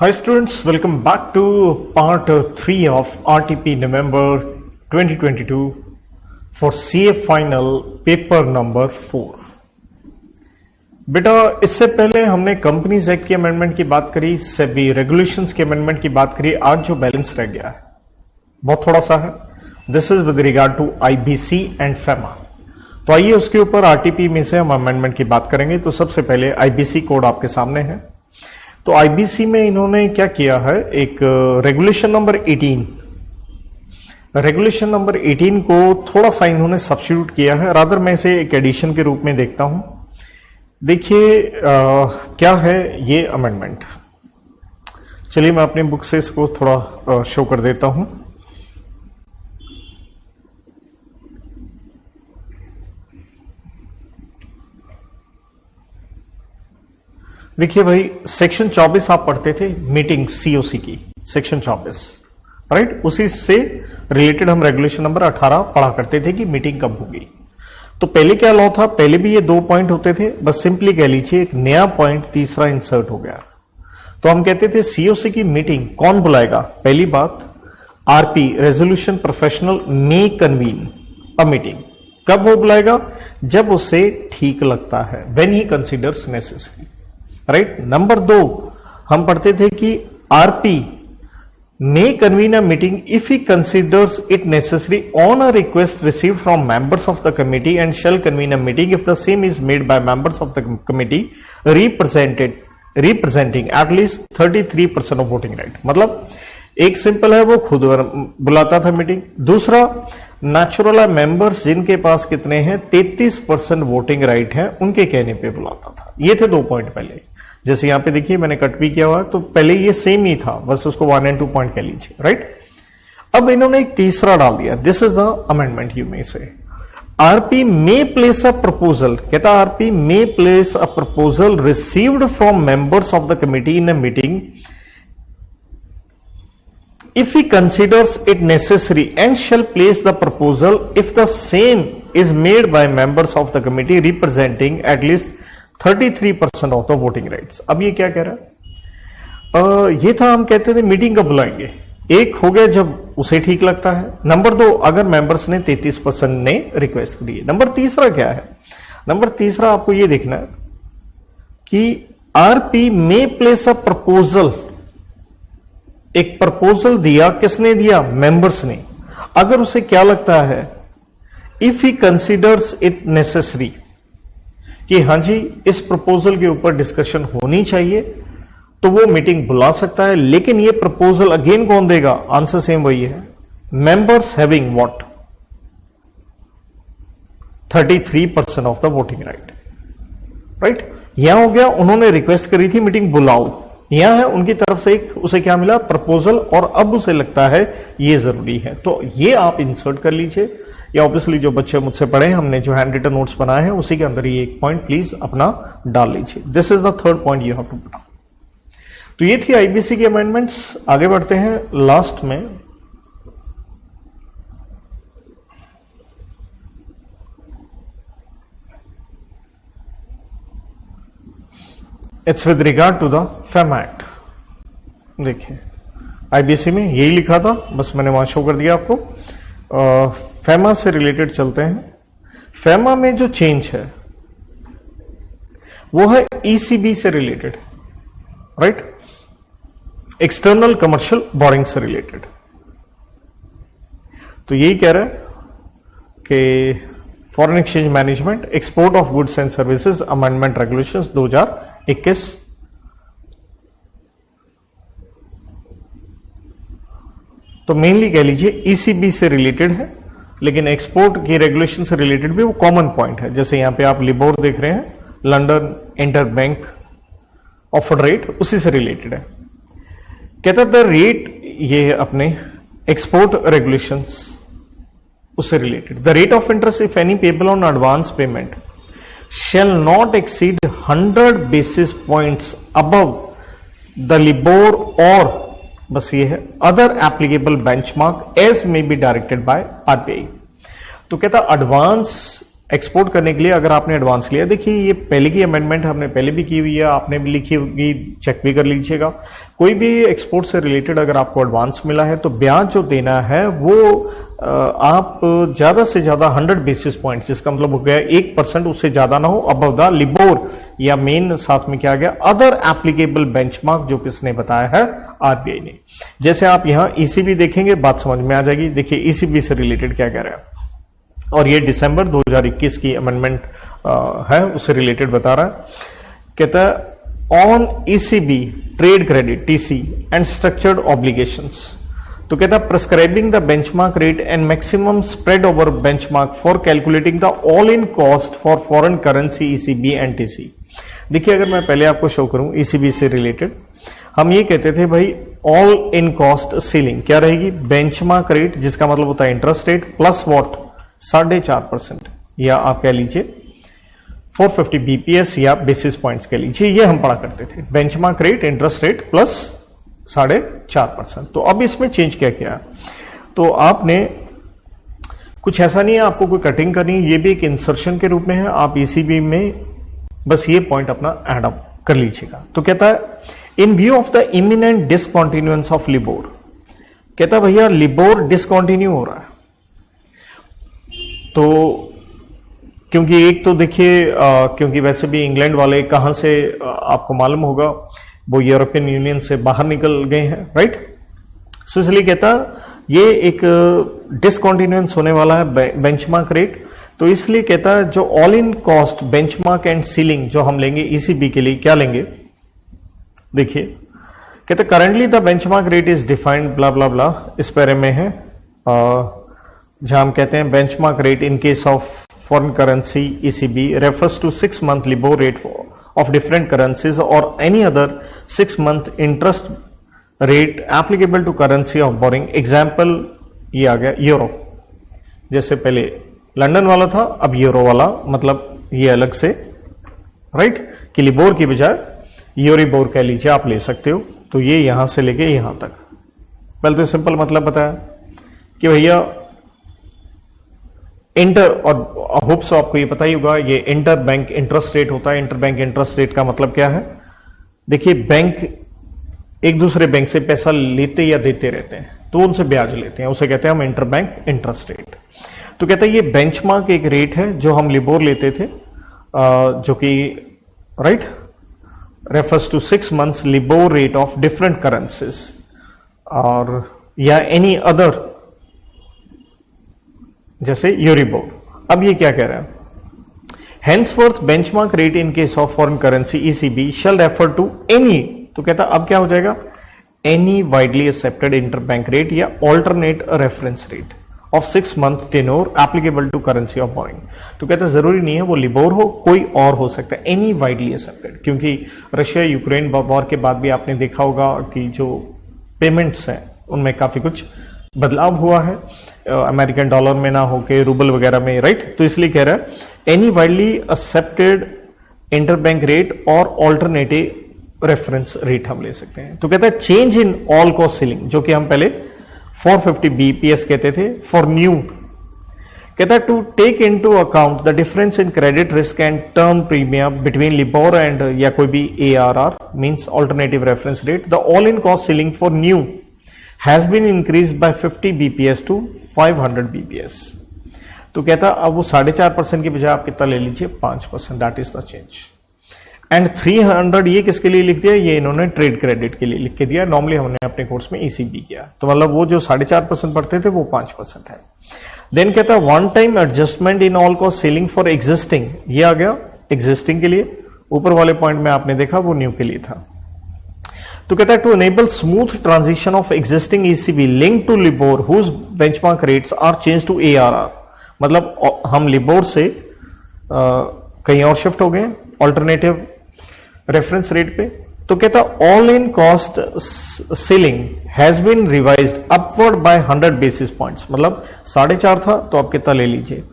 Hi students, welcome back to part 3 of RTP November 2022 for CA final paper number 4। बेटा इससे पहले हमने companies act की amendment की बात करी, सेबी रेगुलेशंस की अमेंडमेंट की बात करी। आज जो बैलेंस रह गया है बहुत थोड़ा सा है, this is with regard to IBC and FEMA. तो आइए उसके ऊपर आरटीपी में से हम अमेंडमेंट की बात करेंगे। तो सबसे पहले आईबीसी कोड आपके सामने है। तो आईबीसी में इन्होंने क्या किया है, एक रेगुलेशन नंबर 18 को थोड़ा सा इन्होंने सब्स्टिट्यूट किया है। रादर मैं इसे एक एडिशन के रूप में देखता हूं। देखिए क्या है ये अमेंडमेंट। चलिए मैं अपनी बुक से इसको थोड़ा शो कर देता हूं। देखिए भाई, सेक्शन 24 आप पढ़ते थे मीटिंग सीओसी की, सेक्शन 24 राइट। उसी से रिलेटेड हम रेगुलेशन नंबर 18 पढ़ा करते थे कि मीटिंग कब होगी। तो पहले क्या लॉ था, पहले भी ये 2 पॉइंट होते थे, बस सिंपली कह लीजिए एक नया पॉइंट तीसरा इंसर्ट हो गया। तो हम कहते थे सीओसी की मीटिंग कौन बुलाएगा। पहली बात, RP resolution professional may convene a meeting. कब वो बुलाएगा, जब उसे ठीक लगता है, when he considers necessary, right. Number 2 हम पढ़ते थे कि RP may convene a meeting if he considers it necessary on a request received from members of the committee and shall convene a meeting if the same is made by members of the committee representing at least 33% of voting right। मतलब एक simple है, वो खुद बुलाता था meeting. दूसरा, natural है members जिनके पास कितने हैं 33% वोटिंग राइट है, उनके कहने पे बुलाता था। ये थे 2 पॉइंट पहले। जैसे यहां पे देखिए मैंने कट भी किया हुआ, तो पहले ये सेम ही था, बस उसको 1 और 2 पॉइंट कह लीजिए, राइट। अब इन्होंने एक तीसरा डाल दिया, this is the amendment you may say. RP may place a proposal, कहता RP may place a proposal received from members of the committee in a meeting if he considers it necessary and shall place the proposal if the same is made by members of the committee representing at least 33% of the voting rights। अब ये क्या कह रहा है, ये था हम कहते थे मीटिंग कब बुलाएंगे। एक हो गया जब उसे ठीक लगता है। नंबर 2, अगर मेंबर्स ने 33% ने रिक्वेस्ट की है। नंबर तीसरा क्या है, नंबर तीसरा आपको ये देखना है कि RP may place a proposal, एक प्रपोजल दिया, किसने दिया, मेंबर्स ने। अगर उसे क्या लगता है, if he considers it necessary, कि हां जी इस प्रपोजल के ऊपर डिस्कशन होनी चाहिए, तो वो मीटिंग बुला सकता है। लेकिन ये प्रपोजल अगेन कौन देगा, आंसर सेम वही है, members having what 33% of the voting right, right. यहां हो गया उन्होंने रिक्वेस्ट करी थी मीटिंग बुलाओ, यहां है उनकी तरफ से एक उसे क्या मिला, प्रपोजल, और अब उसे लगता है ये जरूरी है। तो ये आप इंसर्ट कर लीजिए, या ऑब्वियसली जो बच्चे मुझसे पढ़े, हमने जो हैंड रिटन नोट्स बनाए हैं उसी के अंदर ये एक पॉइंट प्लीज अपना डाल लीजिए। This is the 3rd point you have to put. तो ये थी आईबीसी की अमेंडमेंट्स। आगे बढ़ते हैं लास्ट में। It's with regard to the FEMA act. देखिए आईबीसी में यही लिखा था, बस मैंने वहां शो कर दिया आपको। फेमा से रिलेटेड चलते हैं। फेमा में जो चेंज है वो है ईसीबी से related, right, external commercial boring से रिलेटेड। तो यही कह रहा है कि foreign exchange management, export of goods and services amendment regulations 2021। तो मेनली कह लीजिए ईसीबी से रिलेटेड है, लेकिन एक्सपोर्ट की रेगुलेशन से रिलेटेड भी वो कॉमन पॉइंट है। जैसे यहां पे आप लिबोर देख रहे हैं, London inter bank offered rate, उसी से रिलेटेड है। कहता द रेट, ये अपने एक्सपोर्ट रेगुलेशंस उससे related, the rate of interest if any payable on advance payment shall not exceed 100 basis points above the LIBOR or, बस ये है, other applicable benchmark as may be directed by RBI। तो कहता advance export करने के लिए अगर आपने एडवांस लिया, देखिए ये पहले की अमेंडमेंट हमने पहले भी की हुई है, आपने भी लिखी होगी, चेक भी कर लीजिएगा। कोई भी एक्सपोर्ट से रिलेटेड अगर आपको एडवांस मिला है तो ब्याज जो देना है वो आप ज्यादा से ज्यादा 100 बेसिस पॉइंट, जिसका मतलब हो गया 1%, उससे ज्यादा ना हो अबव द लिबोर, या मेन साथ में क्या गया अदर एप्लीकेबल बेंचमार्क, जो किसने बताया है, आरबीआई ने। जैसे आप यहां ईसीबी देखेंगे बात समझ में आ जाएगी। देखिए ईसीबी से रिलेटेड क्या कह रहा है, और ये दिसंबर 2021 की अमेंडमेंट है, उससे रिलेटेड बता रहा है। कहता है on ECB trade credit TC and structured obligations, तो कहता है prescribing the benchmark rate and maximum spread over benchmark for calculating the all in cost for foreign currency ECB and TC. देखिए अगर मैं पहले आपको शो करूं ईसीबी से रिलेटेड, हम ये कहते थे भाई ऑल इन कॉस्ट सीलिंग क्या रहेगी, बेंचमार्क रेट, जिसका मतलब होता है इंटरेस्ट रेट प्लस वॉट 4.5%, या आप कह लीजिए 450 बीपीएस या बेसिस पॉइंट्स कह लीजिए, ये हम पढ़ा करते थे। Benchmark rate, interest rate plus 4.5%। तो अब इसमें चेंज क्या किया, तो आपने कुछ ऐसा नहीं है आपको कोई कटिंग करनी, ये भी एक इंसर्शन के रूप में है, आप ईसीबी में बस ये पॉइंट अपना एड अप कर लीजिएगा। तो कहता है in view of the imminent discontinuance of LIBOR, कहता है भैया लिबोर डिसकॉन्टिन्यू हो रहा है, तो क्योंकि एक तो देखिए क्योंकि वैसे भी इंग्लैंड वाले कहां से आपको मालूम होगा, वो यूरोपियन यूनियन से बाहर निकल गए हैं, राइट। सो इसलिए कहता ये एक डिसकॉन्टिन्यूएंस होने वाला है बेंचमार्क रेट, तो इसलिए कहता है जो all in cost benchmark and ceiling जो हम लेंगे ईसीबी के लिए, क्या लेंगे, देखिए कहते currently the benchmark rate is defined blah blah blah, इस पैरे में है जहां हम कहते हैं benchmark rate in case of foreign currency ECB refers to 6 month LIBOR rate of different currencies और any other 6 month interest rate applicable to currency of borrowing. Example ये आ गया यूरो, जैसे पहले लंदन वाला था, अब यूरो वाला, मतलब ये अलग से, राइट, कि लिबोर की बजाय यूरिबोर कह लीजिए आप ले सकते हो। तो ये यहां से लेके यहां तक, पहले तो सिंपल मतलब बताया कि भैया इंटर, और होप सो आपको ये पता ही होगा, ये इंटर बैंक इंटरेस्ट रेट होता है। इंटर बैंक इंटरेस्ट रेट का मतलब क्या है, देखिए बैंक एक दूसरे बैंक से पैसा लेते या देते रहते हैं तो उनसे ब्याज लेते हैं, उसे कहते हैं हम इंटर बैंक इंटरेस्ट रेट। तो कहते हैं ये बेंचमार्क एक रेट है जो हम लिबोर लेते थे, जो कि right refers to 6 months LIBOR rate of different currencies और या एनी अदर, जैसे यूरिबोर। अब ये क्या कह रहा है, henceforth benchmark rate in case of foreign currency ECB shall refer to any, तो कहता अब क्या हो जाएगा, any widely accepted interbank rate या alternate reference rate of 6 month tenure applicable to currency of borrowing। तो कहता जरूरी नहीं है वो लिबोर हो, कोई और हो सकता है, any widely accepted, क्योंकि रशिया यूक्रेन वॉर के बाद भी आपने देखा होगा कि जो पेमेंट्स हैं उनमें काफी कुछ बदलाव हुआ है, अमेरिकन डॉलर में ना होके रूबल वगैरह में, राइट। तो इसलिए कह रहा है any widely accepted interbank rate और ऑल्टरनेटिव रेफरेंस रेट हम ले सकते हैं। तो कहता है change in all cost ceiling, जो कि हम पहले 450 बीपीएस कहते थे फॉर न्यू, कहता है to take into account the difference in credit risk and term premium between LIBOR and या कोई भी ARR means alternative reference rate, the all in cost ceiling for new has been increased by 50 bps to 500 bps। तो कहता अब वो 4.5% की बजाय आप कितना ले लीजिए 5%, that is the change. And 300 ये किसके लिए लिख दिया, ये इन्होंने ट्रेड क्रेडिट के लिए लिख के दिया, नॉर्मली हमने अपने कोर्स में ईसीबी किया, तो मतलब वो जो 4.5% पढ़ते थे वो 5% है। देन कहता है one time adjustment in all cost ceiling for existing, ये आ गया एग्जिस्टिंग के लिए, ऊपर वाले पॉइंट में आपने देखा वो न्यू के लिए था। तो कहता है to enable smooth transition of existing ECB link to LIBOR whose benchmark rates are change to ARR, मतलब हम लिबोर से कहीं और शिफ्ट हो गए ऑल्टरनेटिव रेफरेंस रेट पे। तो कहता all in cost ceiling has been revised upward by 100 basis points, मतलब 4.5 था तो आप कितना ले लीजिए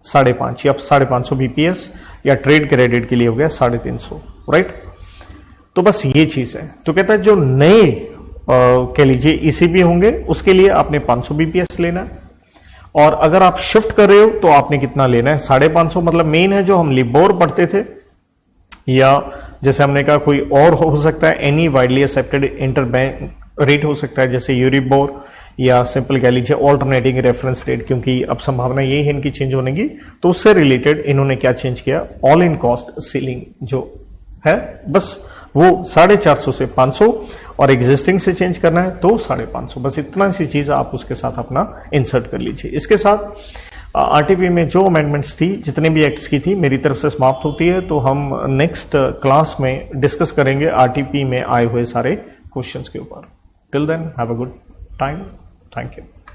5.5 या 550 बीपीएस, या ट्रेड क्रेडिट के लिए हो गया 350, राइट। तो बस ये चीज है। तो कहता है जो नए कह लीजिए ईसीबी होंगे उसके लिए आपने 500 बीपीएस लेना है, और अगर आप शिफ्ट कर रहे हो तो आपने कितना लेना है, 550, मतलब मेन है जो हम लिबोर पढ़ते थे, या जैसे हमने कहा कोई और हो सकता है, any widely accepted interbank rate हो सकता है, जैसे यूरिबोर, या सिंपल कह लीजिए ऑल्टरनेटिंग रेफरेंस रेट, क्योंकि अब संभावना यही है इनकी चेंज होने की। तो उससे रिलेटेड इन्होंने क्या चेंज किया, ऑल इन कॉस्ट सीलिंग जो है बस वो 450 से 500, और एग्जिस्टिंग से चेंज करना है तो 550, बस इतना सी चीज आप उसके साथ अपना इंसर्ट कर लीजिए। इसके साथ आरटीपी में जो अमेंडमेंट्स थी, जितने भी एक्ट्स की थी, मेरी तरफ से समाप्त होती है। तो हम नेक्स्ट क्लास में डिस्कस करेंगे आरटीपी में आए हुए सारे क्वेश्चंस के ऊपर। Till then have a good time, thank you.